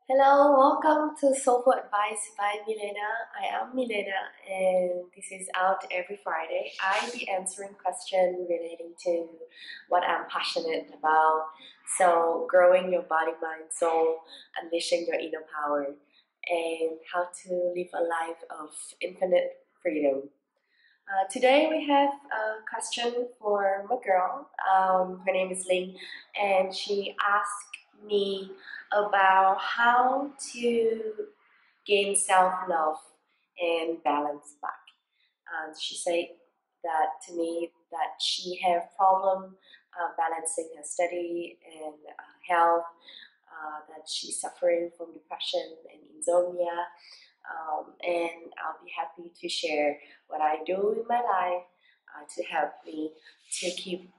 Hello, welcome to Soulful Advice by Milena. I am Milena, and this is out every Friday. I'll be answering questions relating to what I'm passionate about. So, growing your body, mind, soul, unleashing your inner power, and how to live a life of infinite freedom. Today we have a question for my girl. Her name is Ling, and she asked me about how to gain self-love and balance back. And she said that to me that she have problem balancing her study and health, that she's suffering from depression and insomnia, and I'll be happy to share what I do in my life to help me to keep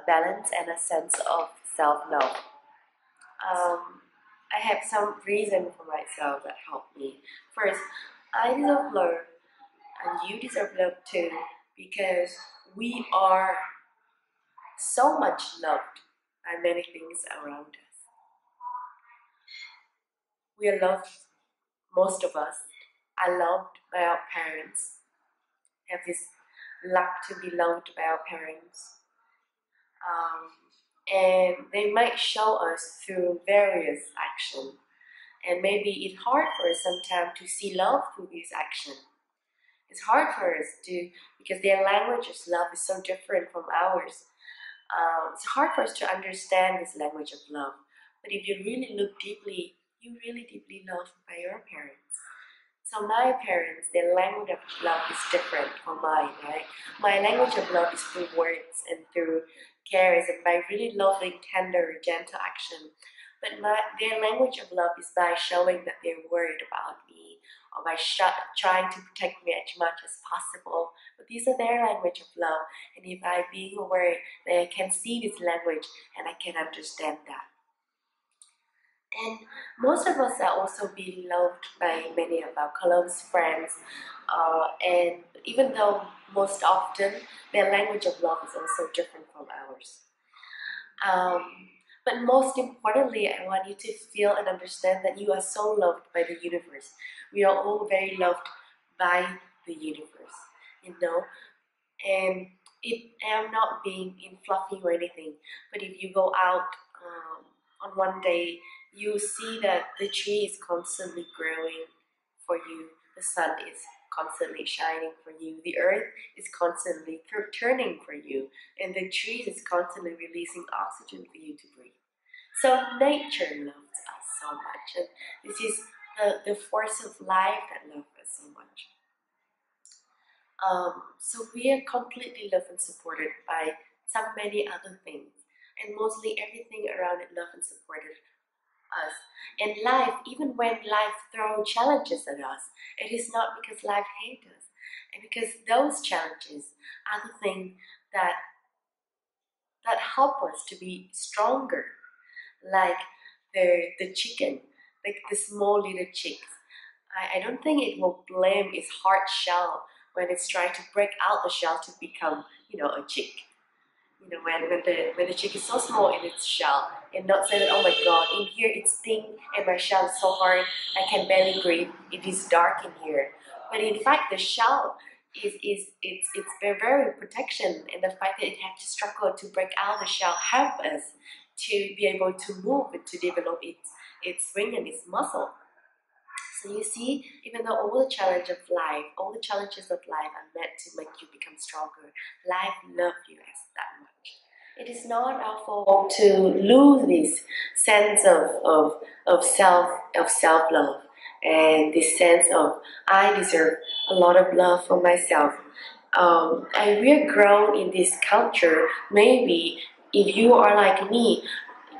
balance and a sense of self-love. I have some reason for myself that help me. First, I deserve love, and you deserve love too, because we are so much loved by many things around us. We are loved, most of us are loved by our parents, have this luck to be loved by our parents. And they might show us through various actions. And maybe it's hard for us sometimes to see love through these actions. It's hard for us to, because their language of love is so different from ours. It's hard for us to understand this language of love. But if you really look deeply, you really deeply loved by your parents. So my parents, their language of love is different from mine, right? My language of love is through words and through cares and by really loving, tender, gentle action. But their language of love is by showing that they're worried about me or by trying to protect me as much as possible. But these are their language of love. And if I being aware, then I can see this language and I can understand that. And most of us are also being loved by many of our close friends. And even though most often their language of love is also different from ours. But most importantly, I want you to feel and understand that you are so loved by the universe. We are all very loved by the universe, you know. And I'm not being in fluffy or anything, but if you go out on one day, you see that the tree is constantly growing for you, the sun is constantly shining for you, the earth is constantly turning for you, and the trees is constantly releasing oxygen for you to breathe. So nature loves us so much, and this is the force of life that loves us so much. So we are completely loved and supported by so many other things, and mostly everything around it loved and supported us. And life, even when life throws challenges at us, it is not because life hates us, and because those challenges are the things that help us to be stronger. Like the chicken, like the small little chicks. I don't think it will blame its hard shell when it's trying to break out the shell to become, a chick. When the chick is so small in its shell, and not say that, oh my god, in here it's thin and my shell is so hard, I can barely breathe, it is dark in here. But in fact, the shell it's very, very protection, and the fact that it has to struggle to break out the shell help us to be able to move and to develop its wing and its muscle. So you see, even though all the challenges of life are meant to make you become stronger, life loves you as that much. It is not our fault to lose this sense of self love and this sense of I deserve a lot of love for myself. And we are grown in this culture. Maybe if you are like me,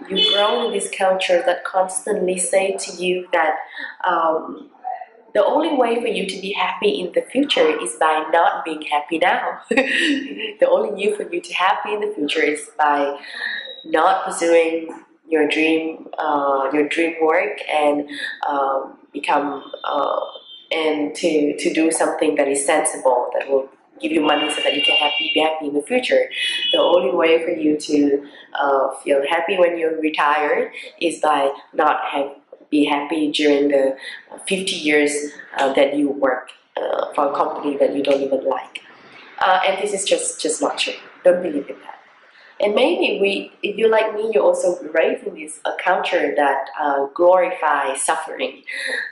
you grow in this culture that constantly say to you that the only way for you to be happy in the future is by not being happy now. The only way for you to happy in the future is by not pursuing your dream work and become and to do something that is sensible that will give you money so that you can be happy in the future. The only way for you to feel happy when you're retired is by not be happy during the 50 years that you work for a company that you don't even like. And this is just not true. Don't believe in that. And maybe if you like me, you're also raised in this a culture that glorifies suffering,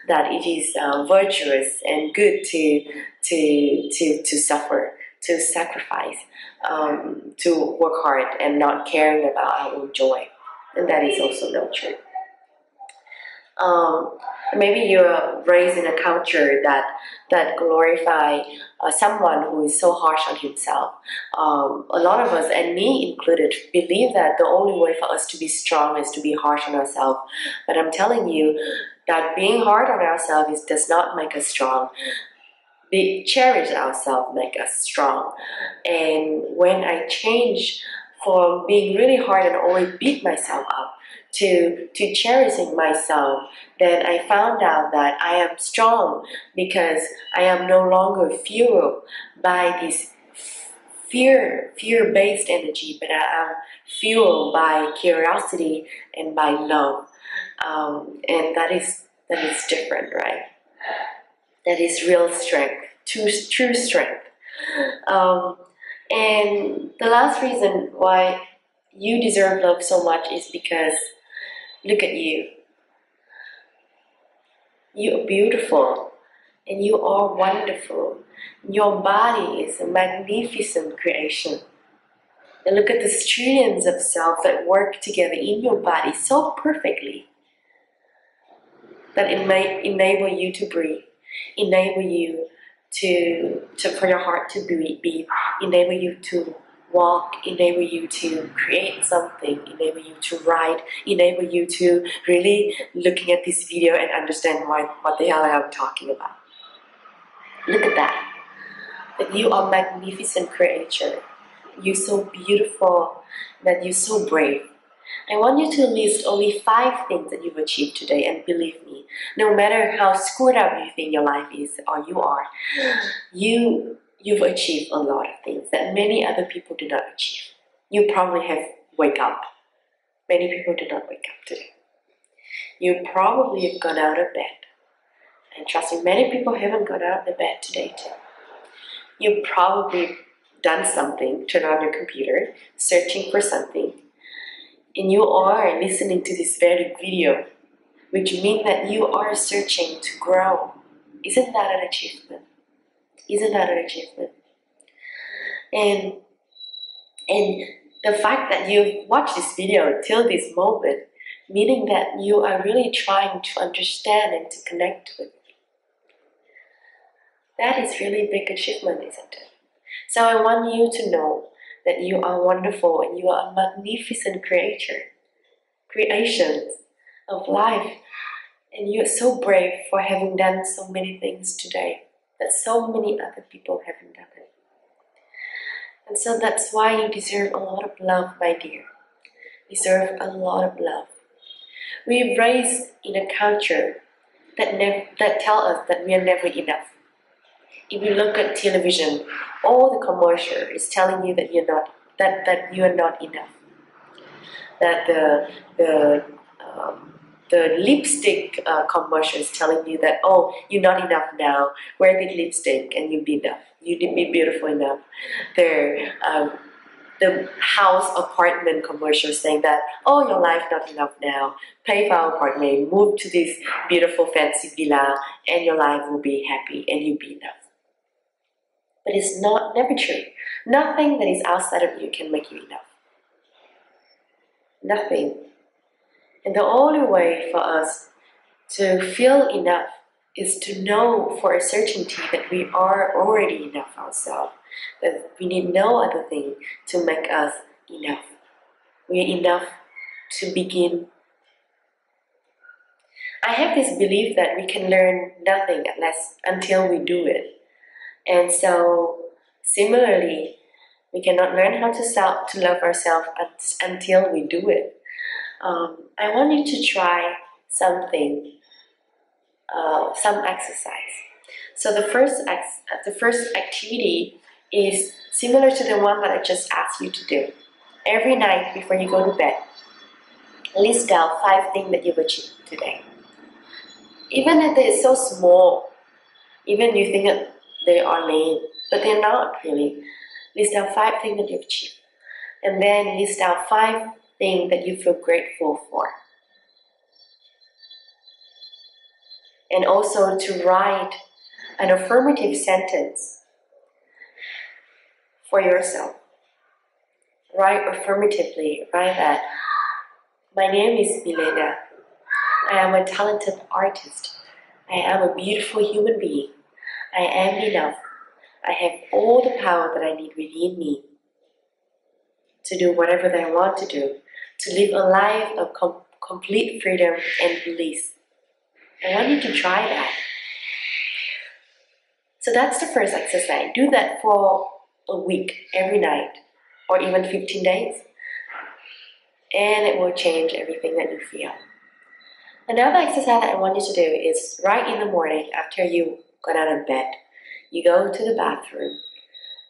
that it is virtuous and good to suffer, to sacrifice, to work hard and not caring about our own joy. And that is also not true. Maybe you're raised in a culture that glorify someone who is so harsh on himself. A lot of us, and me included, believe that the only way for us to be strong is to be harsh on ourselves. But I'm telling you that being hard on ourselves does not make us strong. Cherish ourselves make us strong. And when I change from being really hard and always beat myself up to cherishing myself, then I found out that I am strong because I am no longer fueled by this fear-based energy, but I am fueled by curiosity and by love. And that is different, right? That is real strength, true strength. And the last reason why you deserve love so much is because look at you. You are beautiful and you are wonderful. Your body is a magnificent creation. And look at the trillions of cells that work together in your body so perfectly that it may enable you to breathe, enable you for your heart to beat, enable you to walk, enable you to create something, enable you to write, enable you to really looking at this video and understand what the hell I'm talking about. Look at that. That you are a magnificent creature. You're so beautiful, that you're so brave. I want you to list only 5 things that you've achieved today, and believe me, no matter how screwed up you think your life is or you are, you've achieved a lot of things that many other people do not achieve. You probably have wake up. Many people do not wake up today. You probably have gone out of bed. And trust me, many people haven't gone out of the bed today too. You've probably done something, turned on your computer, searching for something, and you are listening to this very video, which means that you are searching to grow. Isn't that an achievement? Isn't that an achievement? And the fact that you've watched this video till this moment, meaning that you are really trying to understand and to connect with it. That is really a big achievement, isn't it? So I want you to know that you are wonderful and you are a magnificent creation of life. And you're so brave for having done so many things today that so many other people haven't done it. And so that's why you deserve a lot of love, my dear. You deserve a lot of love. We're raised in a culture that tell us that we are never enough. If you look at television, all the commercial is telling you that you are not enough. That the lipstick commercial is telling you that, oh, you're not enough now. Wear good lipstick and you'll be enough. You didn't be beautiful enough. The house apartment commercial saying that, oh, your life not enough now. Pay for our apartment, move to this beautiful fancy villa, and your life will be happy and you'll be enough. But it's never true. Nothing that is outside of you can make you enough. Nothing. And the only way for us to feel enough is to know for a certainty that we are already enough ourselves. That we need no other thing to make us enough. We are enough to begin. I have this belief that we can learn nothing until we do it. And so, similarly, we cannot learn how to love ourselves until we do it. I want you to try something, some exercise. So the first activity is similar to the one that I just asked you to do. Every night before you go to bed, list down 5 things that you've achieved today. Even if they're so small, even you think that they are lame, but they're not really. List down 5 things that you've achieved. And then list down 5 things that you feel grateful for. And also to write an affirmative sentence for yourself. Write affirmatively. Write that, my name is Milena. I am a talented artist. I am a beautiful human being. I am enough. I have all the power that I need within me to do whatever that I want to do, to live a life of complete freedom and bliss. I want you to try that. So that's the first exercise. Do that for a week, every night, or even 15 days, and it will change everything that you feel. Another exercise that I want you to do is right in the morning after you got out of bed. You go to the bathroom,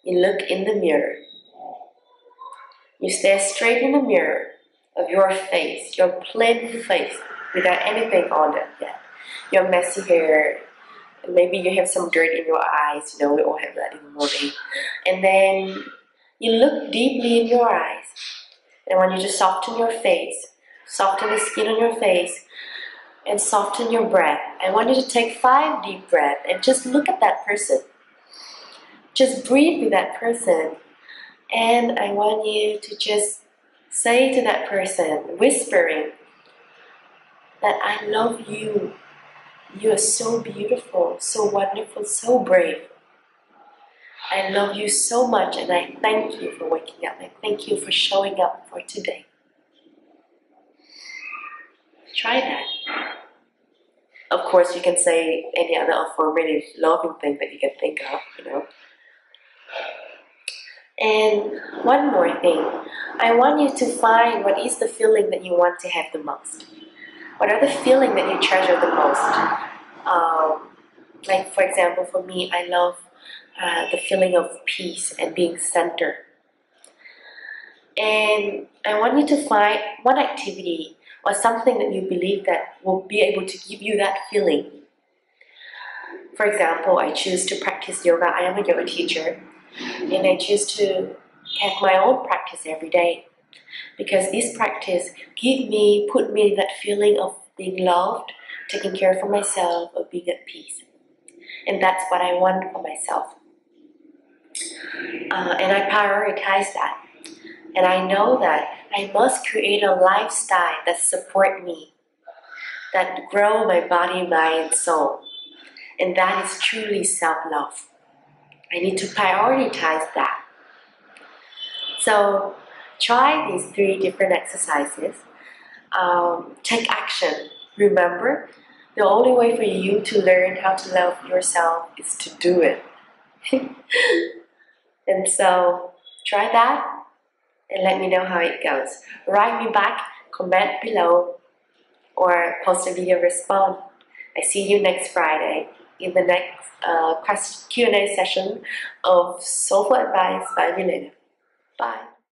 you look in the mirror, you stare straight in the mirror of your face, your plain face, without anything on it yet. Your messy hair, maybe you have some dirt in your eyes, we all have that in the morning. And then you look deeply in your eyes. And I want you to soften your face, soften the skin on your face, and soften your breath. I want you to take 5 deep breaths and just look at that person. Just breathe with that person. And I want you to just say to that person, whispering, that I love you. You are so beautiful, so wonderful, so brave. I love you so much, and I thank you for waking up. I thank you for showing up for today. Try that. Of course, you can say any other affirmative, loving thing that you can think of, And one more thing. I want you to find what is the feeling that you want to have the most. What are the feelings that you treasure the most? Like, for example, for me, I love the feeling of peace and being centered. And I want you to find one activity or something that you believe that will be able to give you that feeling. For example, I choose to practice yoga. I am a yoga teacher, and I choose to have my own practice every day, because this practice put me in that feeling of being loved, taking care of myself, of being at peace. And that's what I want for myself. And I prioritize that. And I know that I must create a lifestyle that supports me, that grow my body, mind, and soul. And that is truly self-love. I need to prioritize that. So try these 3 different exercises. Take action. Remember, the only way for you to learn how to love yourself is to do it. And so try that and let me know how it goes. Write me back, comment below, or post a video response. I see you next Friday in the next Q&A session of Soulful Advice by Milena. Bye.